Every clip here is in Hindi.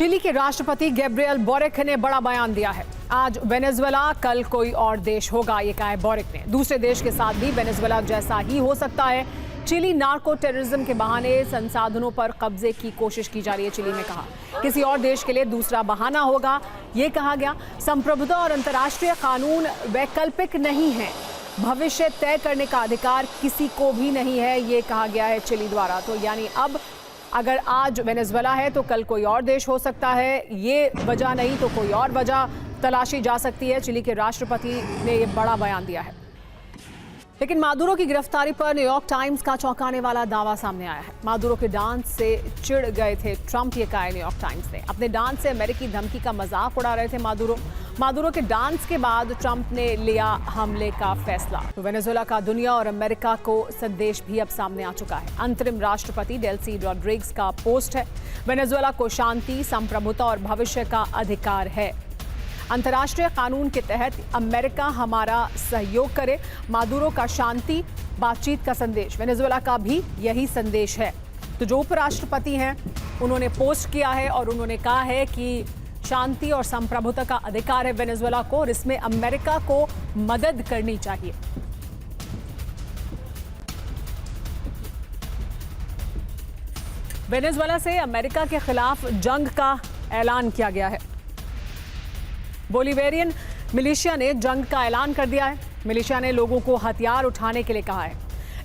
चिली के राष्ट्रपति गैब्रियल बोरिक ने बड़ा बयान दिया है। आज वेनेजुएला, कल कोई और देश होगा, ये कहा है बोरिक ने। दूसरे देश के साथ भी वेनेजुएला जैसा ही हो सकता है। चिली नार्को टेररिज्म के बहाने संसाधनों पर कब्जे की कोशिश की जा रही है, चिली ने कहा। किसी और देश के लिए दूसरा बहाना होगा, ये कहा गया। संप्रभुता और अंतर्राष्ट्रीय कानून वैकल्पिक नहीं है। भविष्य तय करने का अधिकार किसी को भी नहीं है, ये कहा गया है चिली द्वारा। तो यानी अब अगर आज वेनेजुएला है तो कल कोई और देश हो सकता है। ये वजह नहीं तो कोई और वजह तलाशी जा सकती है। चिली के राष्ट्रपति ने ये बड़ा बयान दिया है। लेकिन मादुरो की गिरफ्तारी पर न्यूयॉर्क टाइम्स का चौंकाने वाला दावा सामने आया है। मादुरो के डांस से चिढ़ गए थे ट्रंप, ये कहा है न्यूयॉर्क टाइम्स ने। अपने डांस से अमेरिकी धमकी का मजाक उड़ा रहे थे मादुरो के डांस के बाद ट्रंप ने लिया हमले का फैसला। तो वेनेजुएला का दुनिया और अमेरिका को संदेश भी अब सामने आ चुका है। अंतरिम राष्ट्रपति डेल्सी रॉड्रिग्स का पोस्ट है, वेनेजुएला को शांति, संप्रभुता और भविष्य का अधिकार है। अंतर्राष्ट्रीय कानून के तहत अमेरिका हमारा सहयोग करे। मादुरो का शांति बातचीत का संदेश, वेनेजुएला का भी यही संदेश है। तो जो उपराष्ट्रपति हैं उन्होंने पोस्ट किया है और उन्होंने कहा है कि शांति और संप्रभुता का अधिकार है वेनेजुएला को और इसमें अमेरिका को मदद करनी चाहिए। वेनेजुएला से अमेरिका के खिलाफ जंग का ऐलान किया गया है। बोलिवेरियन मिलिशिया ने जंग का ऐलान कर दिया है। मिलिशिया ने लोगों को हथियार उठाने के लिए कहा है।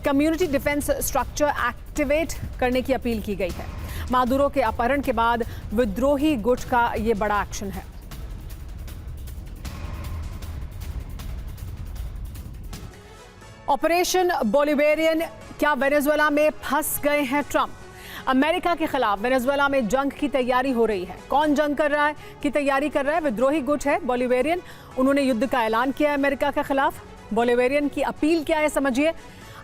कम्युनिटी डिफेंस स्ट्रक्चर एक्टिवेट करने की अपील की गई है। मादुरो के अपहरण के बाद विद्रोही गुट का यह बड़ा एक्शन है। ऑपरेशन बोलिवेरियन, क्या वेनेजुएला में फंस गए हैं ट्रंप? अमेरिका के खिलाफ वेनेजुएला में जंग की तैयारी हो रही है। कौन जंग कर रहा है, की तैयारी कर रहा है? विद्रोही गुट है बोलिवेरियन। उन्होंने युद्ध का ऐलान किया है अमेरिका के खिलाफ। बोलिवेरियन की अपील क्या है, समझिए।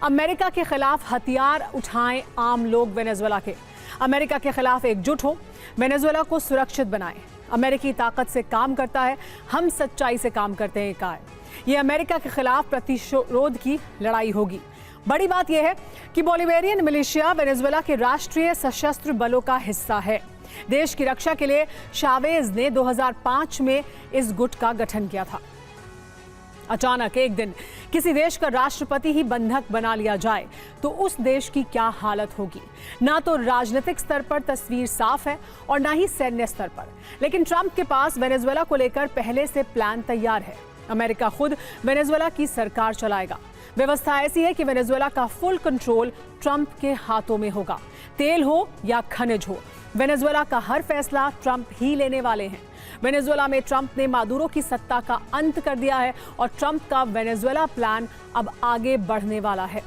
अमेरिका के खिलाफ हथियार उठाएं आम लोग वेनेजुएला के। अमेरिका के खिलाफ एकजुट हो, वेनेजुएला को सुरक्षित बनाएं। अमेरिकी ताकत से काम करता है, हम सच्चाई से काम करते हैं, कहा है। यह अमेरिका के खिलाफ प्रतिशोध की लड़ाई होगी। बड़ी बात यह है कि बोलिवेरियन मिलिशिया वेनेजुएला के राष्ट्रीय सशस्त्र बलों का हिस्सा है। देश की रक्षा के लिए शावेज ने 2005 में इस गुट का गठन किया था। अचानक एक दिन किसी देश का राष्ट्रपति ही बंधक बना लिया जाए तो उस देश की क्या हालत होगी। ना तो राजनीतिक स्तर पर तस्वीर साफ है और ना ही सैन्य स्तर पर। लेकिन ट्रंप के पास वेनेजुएला को लेकर पहले से प्लान तैयार है। अमेरिका खुद वेनेजुएला की सरकार चलाएगा। व्यवस्था ऐसी है कि वेनेजुएला का फुल कंट्रोल ट्रंप के हाथों में होगा। तेल हो या खनिज हो, वेनेजुएला का हर फैसला ट्रंप ही लेने वाले हैं। वेनेजुएला में ट्रंप ने मादुरो की सत्ता का अंत कर दिया है और ट्रंप का वेनेजुएला प्लान अब आगे बढ़ने वाला है।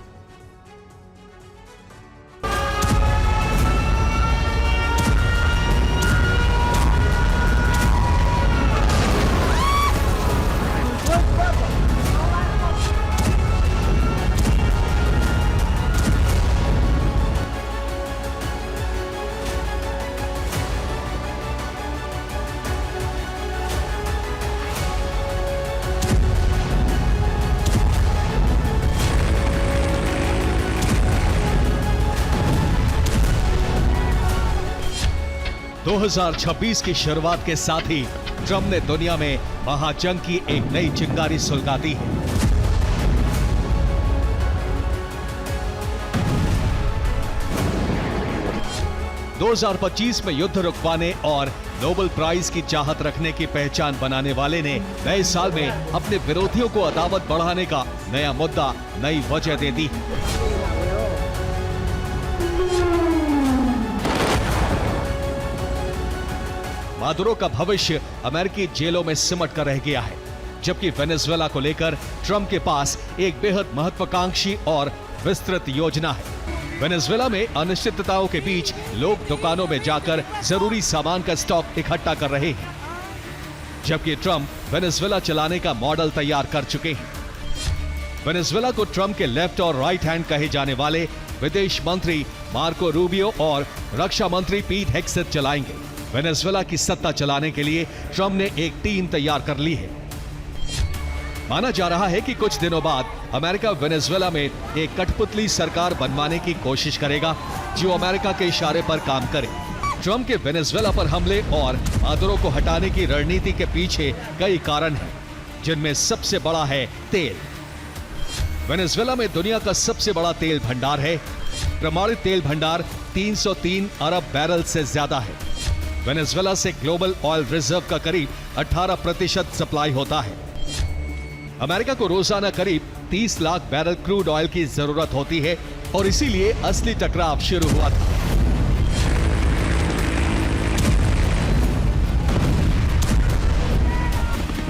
दो 2026 की शुरुआत के साथ ही ट्रंप ने दुनिया में महाजंग की एक नई चिंगारी सुलगा दी है। – 2025 में युद्ध रुकवाने और नोबेल प्राइज की चाहत रखने की पहचान बनाने वाले ने नए साल में अपने विरोधियों को अदावत बढ़ाने का नया मुद्दा, नई वजह दे दी। मादुरो का भविष्य अमेरिकी जेलों में सिमट कर रह गया है, जबकि वेनेजुएला को लेकर ट्रंप के पास एक बेहद महत्वाकांक्षी और विस्तृत योजना है। वेनेजुएला में अनिश्चितताओं के बीच लोग दुकानों में जाकर जरूरी सामान का स्टॉक इकट्ठा कर रहे हैं, जबकि ट्रंप वेनेजुएला चलाने का मॉडल तैयार कर चुके हैं। वेनेजुएला को ट्रंप के लेफ्ट और राइट हैंड कहे जाने वाले विदेश मंत्री मार्को रूबियो और रक्षा मंत्री पीट हेग्सेथ चलाएंगे। वेनेजुएला की सत्ता चलाने के लिए ट्रंप ने एक टीम तैयार कर ली है। माना जा रहा है कि कुछ दिनों बाद अमेरिका वेनेजुएला में एक कठपुतली सरकार बनवाने की कोशिश करेगा जो अमेरिका के इशारे पर काम करे। ट्रंप के वेनेजुएला पर हमले और मादुरो को हटाने की रणनीति के पीछे कई कारण हैं, जिनमें सबसे बड़ा है तेल। वेनेजुएला में दुनिया का सबसे बड़ा तेल भंडार है। प्रमाणित तेल भंडार 303 अरब बैरल से ज्यादा है। वेनेजुएला से ग्लोबल ऑयल रिजर्व का करीब 18% सप्लाई होता है। अमेरिका को रोजाना करीब 30 लाख बैरल क्रूड ऑयल की जरूरत होती है और इसीलिए असली टकराव शुरू हुआ था।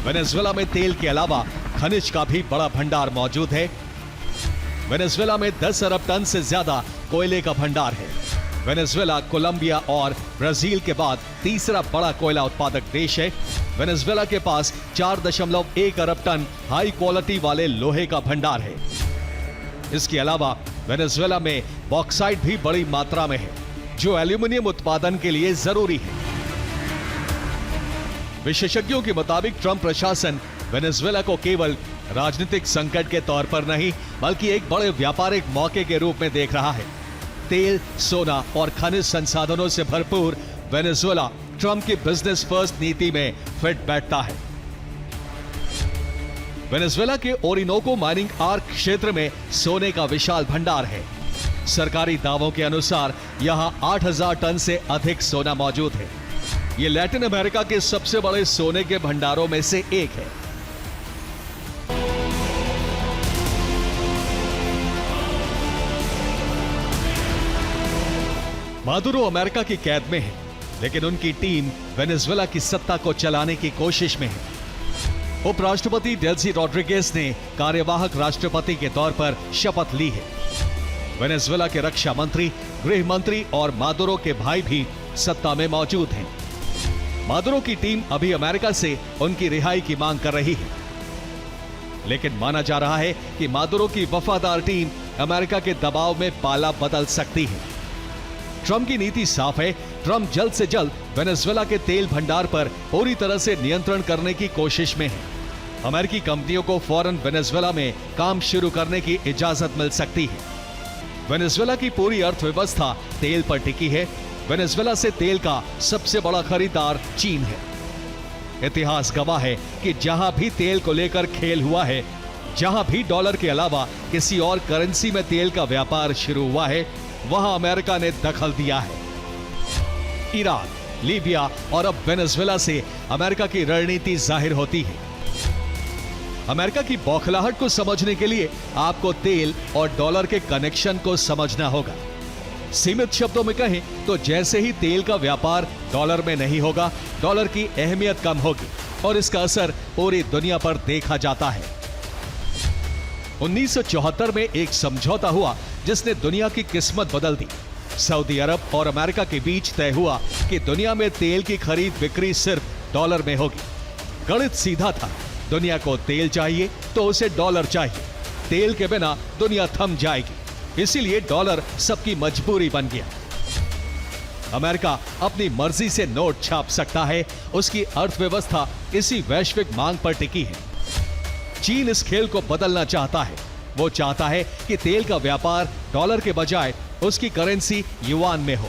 वेनेजुएला में तेल के अलावा खनिज का भी बड़ा भंडार मौजूद है। वेनेजुएला में 10 अरब टन से ज्यादा कोयले का भंडार है। वेनेजुएला कोलंबिया और ब्राजील के बाद तीसरा बड़ा कोयला उत्पादक देश है। वेनेजुएला के पास 4.1 अरब टन हाई क्वालिटी वाले लोहे का भंडार है। इसके अलावा वेनेजुएला में बॉक्साइट भी बड़ी मात्रा में है, जो एल्यूमिनियम उत्पादन के लिए जरूरी है। विशेषज्ञों के मुताबिक ट्रंप प्रशासन वेनेजुएला को केवल राजनीतिक संकट के तौर पर नहीं, बल्कि एक बड़े व्यापारिक मौके के रूप में देख रहा है। तेल, सोना और खनिज संसाधनों से भरपूर वेनेजुएला ट्रंप की बिजनेस फर्स्ट नीति में फिट बैठता है। वेनेजुएला के ओरिनोको माइनिंग आर्क क्षेत्र में सोने का विशाल भंडार है। सरकारी दावों के अनुसार यहां 8000 टन से अधिक सोना मौजूद है। यह लैटिन अमेरिका के सबसे बड़े सोने के भंडारों में से एक है। मादुरो अमेरिका की कैद में है, लेकिन उनकी टीम वेनेजुएला की सत्ता को चलाने की कोशिश में है। उपराष्ट्रपति डेल्सी रॉड्रिगेज ने कार्यवाहक राष्ट्रपति के तौर पर शपथ ली है। वेनेजुएला के रक्षा मंत्री, गृह मंत्री और मादुरो के भाई भी सत्ता में मौजूद हैं। मादुरो की टीम अभी अमेरिका से उनकी रिहाई की मांग कर रही है, लेकिन माना जा रहा है कि मादुरो की वफादार टीम अमेरिका के दबाव में पाला बदल सकती है। ट्रंप की नीति साफ है। ट्रंप जल्द से जल्द वेनेजुएला के तेल भंडार पर पूरी तरह से नियंत्रण करने की कोशिश में है। अमेरिकी कंपनियों को फौरन वेनेजुएला में काम शुरू करने की इजाजत मिल सकती है। वेनेजुएला की पूरी अर्थव्यवस्था तेल पर टिकी है। वेनेजुएला से तेल का सबसे बड़ा खरीदार चीन है। इतिहास गवाह है कि जहां भी तेल को लेकर खेल हुआ है, जहां भी डॉलर के अलावा किसी और करेंसी में तेल का व्यापार शुरू हुआ है, वहां अमेरिका ने दखल दिया है। ईरान, लीबिया और अब वेनेजुएला से अमेरिका की रणनीति जाहिर होती है। अमेरिका की बौखलाहट को समझने के लिए आपको तेल और डॉलर के कनेक्शन को समझना होगा। सीमित शब्दों में कहें तो जैसे ही तेल का व्यापार डॉलर में नहीं होगा, डॉलर की अहमियत कम होगी और इसका असर पूरी दुनिया पर देखा जाता है। 1974 में एक समझौता हुआ जिसने दुनिया की किस्मत बदल दी। सऊदी अरब और अमेरिका के बीच तय हुआ कि दुनिया में तेल की खरीद बिक्री सिर्फ डॉलर में होगी। गणित सीधा था, दुनिया को तेल चाहिए तो उसे डॉलर चाहिए। तेल के बिना दुनिया थम जाएगी, इसीलिए डॉलर सबकी मजबूरी बन गया। अमेरिका अपनी मर्जी से नोट छाप सकता है, उसकी अर्थव्यवस्था इसी वैश्विक मांग पर टिकी है। चीन इस खेल को बदलना चाहता है। वो चाहता है कि तेल का व्यापार डॉलर के बजाय उसकी करेंसी युआन में हो।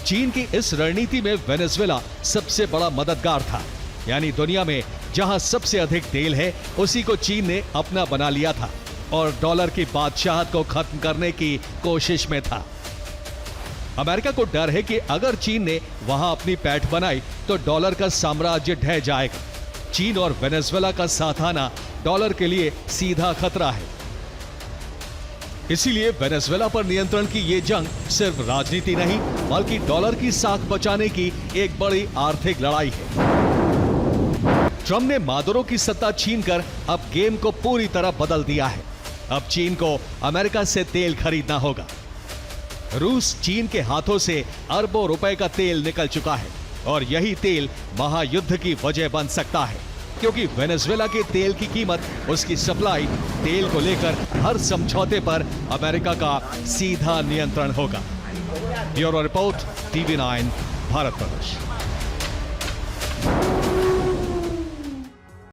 चीन की इस रणनीति में वेनेजुएला सबसे बड़ा मददगार था, यानी दुनिया में जहां सबसे अधिक तेल है उसी को चीन ने अपना बना लिया था और डॉलर की बादशाहत को खत्म करने की कोशिश में था। अमेरिका को डर है कि अगर चीन ने वहां अपनी पैठ बनाई तो डॉलर का साम्राज्य ढह जाएगा। चीन और वेनेजुएला का साथ आना डॉलर के लिए सीधा खतरा है। इसीलिए वेनेजुएला पर नियंत्रण की यह जंग सिर्फ राजनीति नहीं, बल्कि डॉलर की साख बचाने की एक बड़ी आर्थिक लड़ाई है। ट्रंप ने मादुरो की सत्ता छीनकर अब गेम को पूरी तरह बदल दिया है। अब चीन को अमेरिका से तेल खरीदना होगा। रूस चीन के हाथों से अरबों रुपए का तेल निकल चुका है और यही तेल महायुद्ध की वजह बन सकता है, क्योंकि वेनेजुएला के तेल की कीमत, उसकी सप्लाई, तेल को लेकर हर समझौते पर अमेरिका का सीधा नियंत्रण होगा। ब्यूरो रिपोर्ट, TV9, भारत प्रदेश।